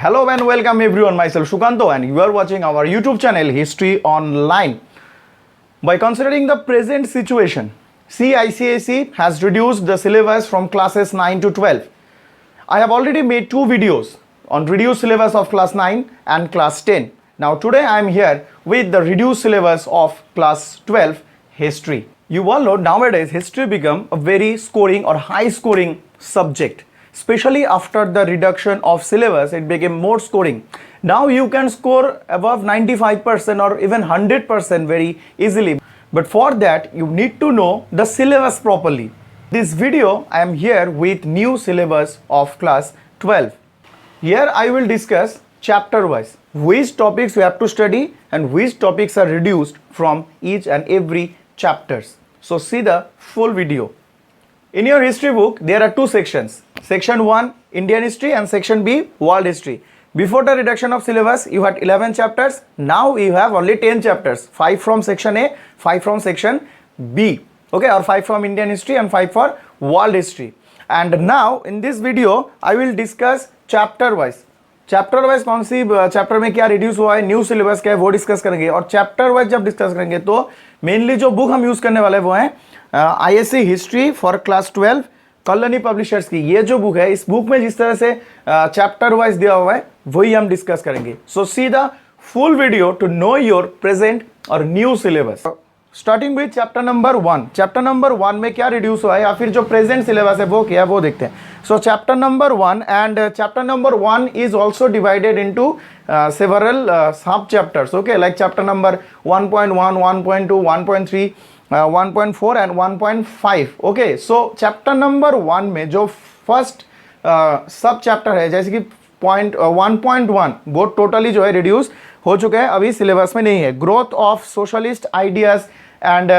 Hello and welcome everyone, myself Shukanto and you are watching our YouTube channel History Online. By considering the present situation, CICSE has reduced the syllabus from classes 9 to 12. I have already made two videos on reduced syllabus of class 9 and class 10. Now today I am here with the reduced syllabus of class 12 history. You all know nowadays history become a very scoring or high scoring subject. Especially after the reduction of syllabus, it became more scoring. Now you can score above 95% or even 100% very easily. But for that, you need to know the syllabus properly. This video, I am here with new syllabus of class 12. Here I will discuss chapter wise, which topics you have to study and which topics are reduced from each and every chapters. So see the full video. In your history book, there are two sections. Section 1, Indian history, and section B, world history. Before the reduction of syllabus, you had 11 chapters. Now you have only 10 chapters. 5 from section A, 5 from section B. Okay, or 5 from Indian history and 5 for world history. And now in this video, I will discuss chapter wise. Chapter wise कौन सी chapter में क्या reduce हुआ है, new syllabus क्या है, वो discuss करेंगे. और चैप्टर वाइज जब डिस्कस करेंगे तो मेनली जो बुक हम यूज करने वाले हैं वो है ISC history for class 12 colony publishers की. ये जो बुक है, इस बुक में जिस तरह से चैप्टर वाइज दिया हुआ है वही हम डिस्कस करेंगे. So see the full video to know your present और new syllabus. Starting with chapter number 1. Chapter number 1 में क्या रिड्यूस हुआ है या फिर जो प्रेजेंट सिलेबस है वो क्या है वो देखते हैं. So chapter number 1 and chapter number 1 is also divided into several sub chapters. Okay, like chapter number 1.1, 1.2, 1.3, 1.4 and 1.5. Okay, so chapter number 1 में जो फर्स्ट सब चैप्टर है जैसे कि 1.1 वो टोटली जो है रिड्यूस हो चुका है, अभी सिलेबस में नहीं है. Growth of socialist ideas and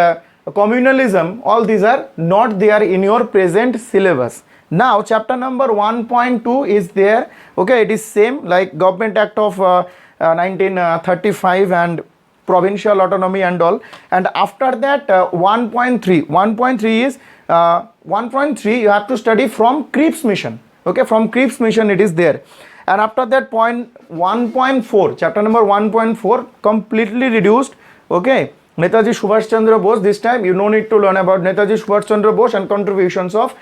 communalism, all these are not there in your present syllabus. Now chapter number 1.2 is there. Okay, it is same like Government Act of 1935 and provincial autonomy and all. And after that 1.3 is 1.3 you have to study from Cripps mission. Okay, from Cripps mission it is there. And after that 1.4, chapter number 1.4 completely reduced. Okay, Netaji Subhash Chandra Bose, this time you no need to learn about Netaji Subhash Chandra Bose and contributions of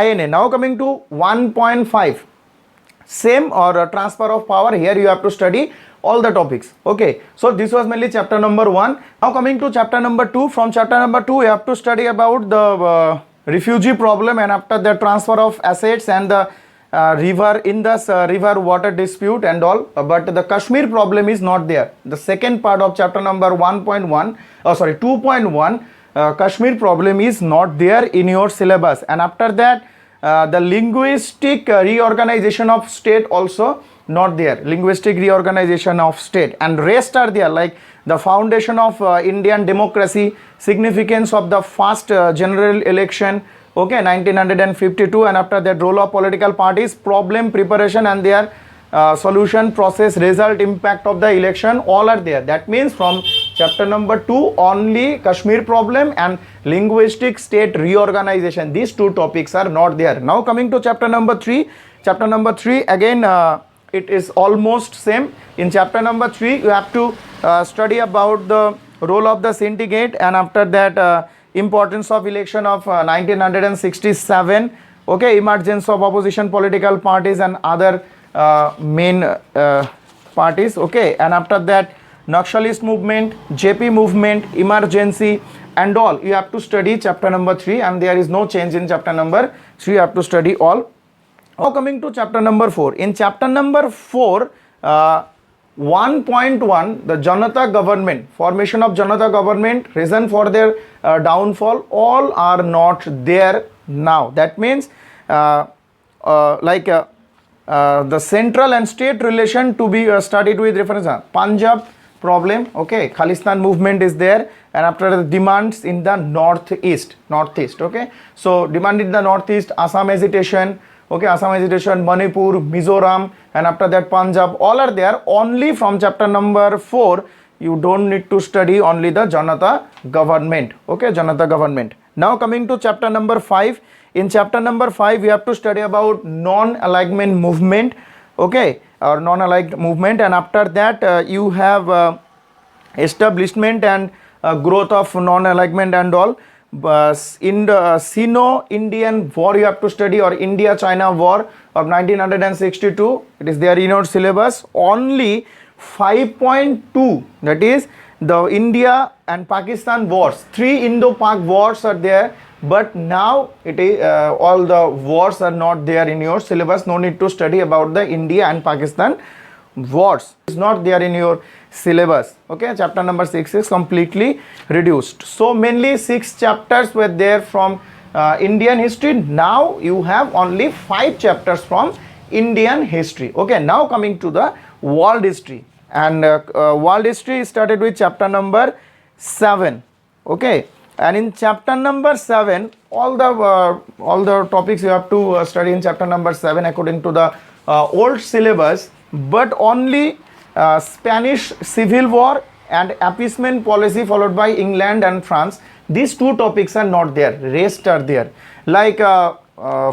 INA. Now coming to 1.5, same or transfer of power. Here you have to study all the topics. Okay, so this was mainly chapter number 1. Now coming to chapter number 2. From chapter number 2 you have to study about the refugee problem and after the transfer of assets and the river water dispute and all, but the Kashmir problem is not there. The second part of chapter number 2.1, Kashmir problem is not there in your syllabus. And after that the linguistic reorganization of state also not there. Linguistic reorganization of state and rest are there, like the foundation of Indian democracy, significance of the first general election. Okay, 1952, and after that role of political parties, problem preparation and their solution process, result, impact of the election, all are there. That means from chapter number 2 only Kashmir problem and linguistic state reorganization, these two topics are not there. Now coming to chapter number 3. Chapter number 3 again it is almost same. In chapter number 3 you have to study about the role of the syndicate and after that importance of election of 1967. Okay, emergence of opposition political parties and other main parties. Okay, and after that Naxalist movement, JP movement, emergency and all, you have to study chapter number 3 and there is no change in chapter number 3. You have to study all. Now coming to chapter number 4. In chapter number 4 1.1, the Janata government, formation of Janata government, reason for their downfall, all are not there now. That means the central and state relation to be studied with reference to Punjab problem. Okay, Khalistan movement is there and after the demands in the northeast. Okay, so demand in the northeast, Assam agitation. Okay, Assam agitation, Manipur, Mizoram and after that Punjab, all are there. Only from chapter number 4 you don't need to study only the Janata government. Okay, Janata government. Now coming to chapter number 5. In chapter number 5 we have to study about non-alignment movement. okay, or non-aligned movement. And after that you have establishment and growth of non-alignment and all. In the Sino-Indian War you have to study, or India-China War of 1962. It is there in your syllabus. Only 5.2, that is the India and Pakistan wars. 3 Indo-Pak wars are there, but now it is all the wars are not there in your syllabus. No need to study about the India and Pakistan wars. It's not there in your syllabus. Okay, chapter number 6 is completely reduced. So mainly 6 chapters were there from Indian history. Now you have only 5 chapters from Indian history. Okay, now coming to the world history. And world history started with chapter number 7. Okay, and in chapter number 7 all the topics you have to study in chapter number 7 according to the old syllabus, but only Spanish Civil War and appeasement policy followed by England and France, these 2 topics are not there. Rest are there, like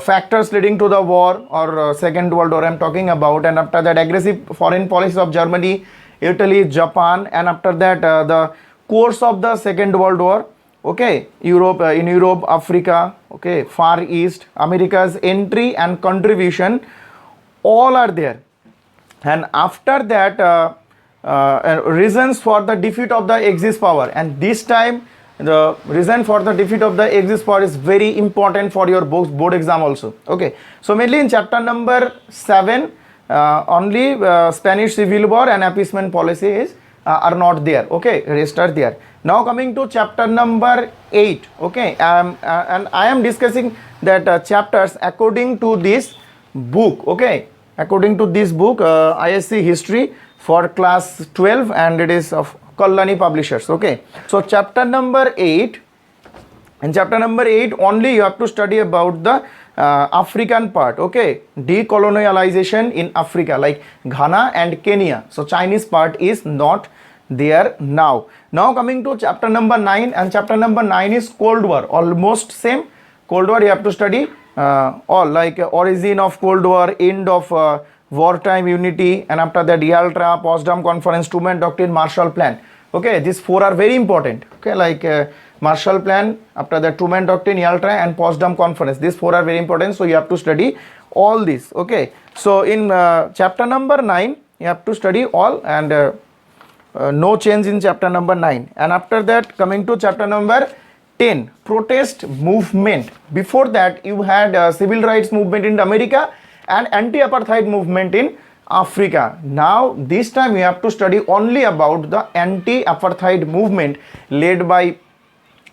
factors leading to the war or Second World War I am talking about, and after that aggressive foreign policy of Germany, Italy, Japan, and after that the course of the Second World War. Okay, Europe, in Europe, Africa, okay, Far East, America's entry and contribution, all are there. And after that reasons for the defeat of the Axis power, and this time the reason for the defeat of the Axis power is very important for your board exam also. Okay, so mainly in chapter number 7 only Spanish Civil War and appeasement policy is are not there. Okay, rest are there. Now coming to chapter number 8. Okay, and I am discussing that chapters according to this book. Okay, according to this book, ISC history for class 12, and it is of Kallani Publishers. Okay, so chapter number 8. In chapter number 8 only you have to study about the African part. Okay, decolonialization in Africa, like Ghana and Kenya. So Chinese part is not there now. Now coming to chapter number 9, and chapter number 9 is Cold War. Almost same. Cold War you have to study all, like origin of Cold War, end of wartime unity, and after that Yalta, Potsdam Conference, Truman Doctrine, Marshall Plan. Okay, these 4 are very important. Okay, like Marshall Plan, after that Truman Doctrine, Yalta, and Potsdam Conference. These 4 are very important, so you have to study all these. Okay, so in chapter number 9 you have to study all, and no change in chapter number 9. And after that coming to chapter number 10, protest movement. Before that you had civil rights movement in America and anti-apartheid movement in Africa. Now this time you have to study only about the anti-apartheid movement led by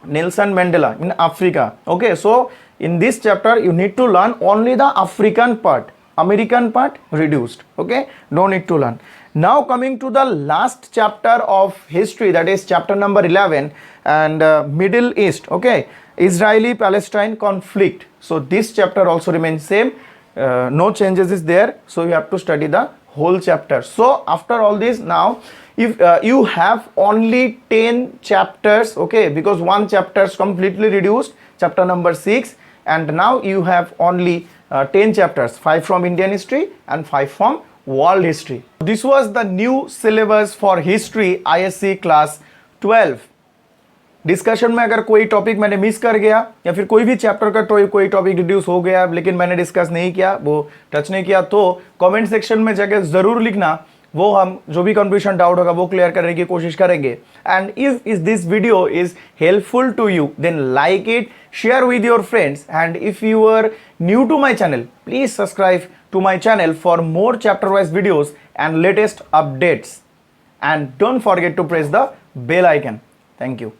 Nelson Mandela in Africa. Okay, so in this chapter you need to learn only the African part. American part reduced. Okay, no need to learn. Now coming to the last chapter of history, that is chapter number 11, and Middle East. Okay, Israeli-Palestine conflict. So this chapter also remains same. No changes is there, so you have to study the whole chapter. So after all this, now if you have only 10 chapters, okay, because one chapter is completely reduced, chapter number 6, and now you have only 10 chapters, 5 from Indian history and 5 from world history. This was the new syllabus for history ISC class 12. Discussion में अगर कोई topic मैंने miss कर गया या फिर कोई भी चैप्टर का कोई टॉपिक रिड्यूस हो गया लेकिन मैंने डिस्कस नहीं किया, वो टच नहीं किया, तो कमेंट सेक्शन में जाकर ज़रूर लिखना, वो हम जो भी कंफ्यूजन डाउट होगा वो क्लियर करने की कोशिश करेंगे. And if this video is helpful to you then like it, share with your friends, and if you are new to my channel please subscribe to my channel for more chapter wise videos and latest updates, and don't forget to press the bell icon. Thank you.